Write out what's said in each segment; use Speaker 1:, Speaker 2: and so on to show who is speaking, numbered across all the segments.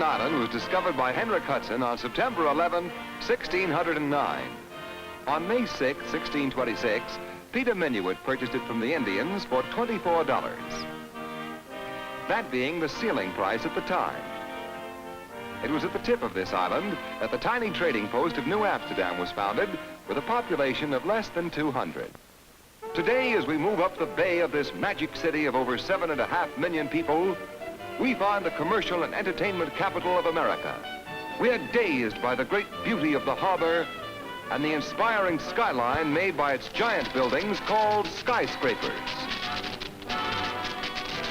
Speaker 1: Island was discovered by Henrik Hudson on September 11, 1609. On May 6, 1626, Peter Minuit purchased it from the Indians for $24. That being the ceiling price at the time. It was at the tip of this island that the tiny trading post of New Amsterdam was founded, with a population of less than 200. Today, as we move up the bay of this magic city of over 7.5 million people, we find the commercial and entertainment capital of America. We are dazed by the great beauty of the harbor and the inspiring skyline made by its giant buildings called skyscrapers.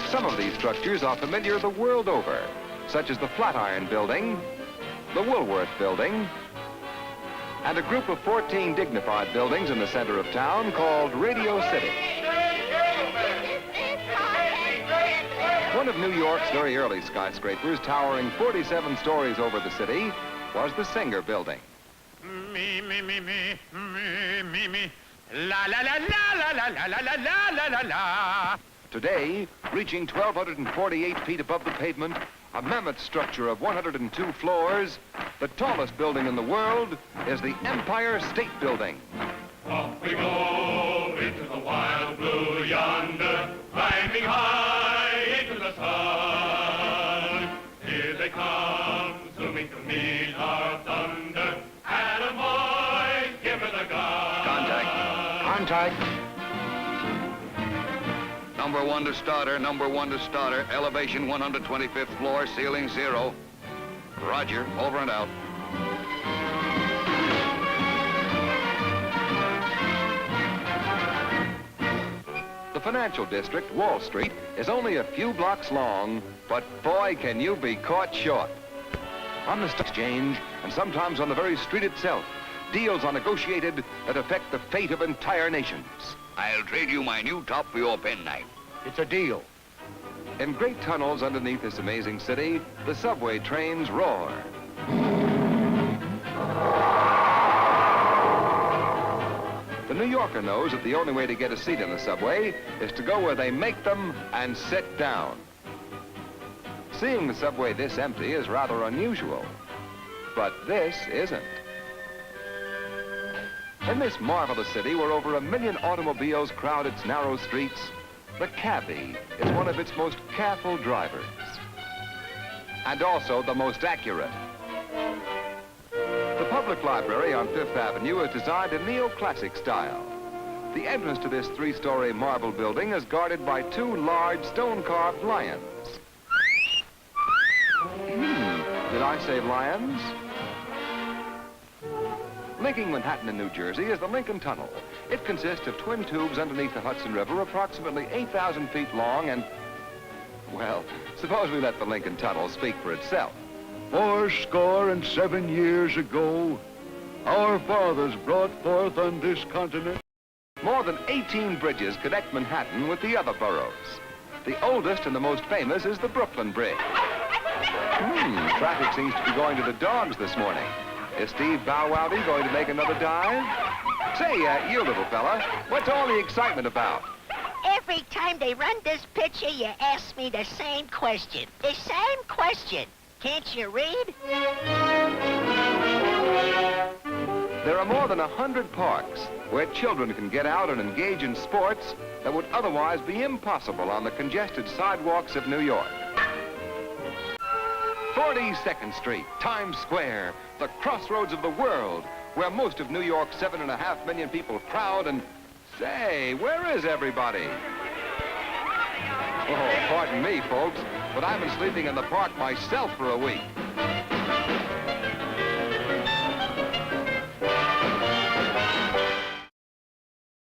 Speaker 1: Some of these structures are familiar the world over, such as the Flatiron Building, the Woolworth Building, and a group of 14 dignified buildings in the center of town called Radio City. One of New York's very early skyscrapers, towering 47 stories over the city, was the Singer Building.
Speaker 2: Me, me, me, me, me, me, me, la, la, la, la, la, la, la, la, la, la, la.
Speaker 1: Today, reaching 1,248 feet above the pavement, a mammoth structure of 102 floors, the tallest building in the world is the Empire State Building.
Speaker 3: Off we go into the wild blue yonder, climbing high into the sun. Here they come, zooming to meet our thunder. Adam boys, give her the gun.
Speaker 1: Contact.
Speaker 4: Number one to starter, number one to starter. Elevation 125th floor, ceiling 0. Roger, over and out.
Speaker 1: The financial district, Wall Street, is only a few blocks long, but boy, can you be caught short. On the stock exchange, and sometimes on the very street itself, deals are negotiated that affect the fate of entire nations.
Speaker 4: I'll trade you my new top for your penknife.
Speaker 1: It's a deal. In great tunnels underneath this amazing city, the subway trains roar. The New Yorker knows that the only way to get a seat in the subway is to go where they make them and sit down. Seeing the subway this empty is rather unusual, but this isn't. In this marvelous city where over 1 million automobiles crowd its narrow streets, the cabbie is one of its most careful drivers, and also the most accurate. The public library on Fifth Avenue is designed in neoclassic style. The entrance to this 3-story marble building is guarded by 2 large stone-carved lions. Did I say lions? Linking Manhattan and New Jersey is the Lincoln Tunnel. It consists of twin tubes underneath the Hudson River, approximately 8,000 feet long and, well, suppose we let the Lincoln Tunnel speak for itself.
Speaker 5: 77 years ago, our fathers brought forth on this continent.
Speaker 1: More than 18 bridges connect Manhattan with the other boroughs. The oldest and the most famous is the Brooklyn Bridge. Traffic seems to be going to the dogs this morning. Is Steve Bow Wowdy going to make another dive? Say, you little fella, what's all the excitement about?
Speaker 6: Every time they run this picture, you ask me the same question. The same question. Can't you read?
Speaker 1: There are more than 100 parks where children can get out and engage in sports that would otherwise be impossible on the congested sidewalks of New York. 42nd Street, Times Square, the crossroads of the world, where most of New York's 7.5 million people crowd and... Say, where is everybody? Oh, pardon me, folks, but I've been sleeping in the park myself for a week.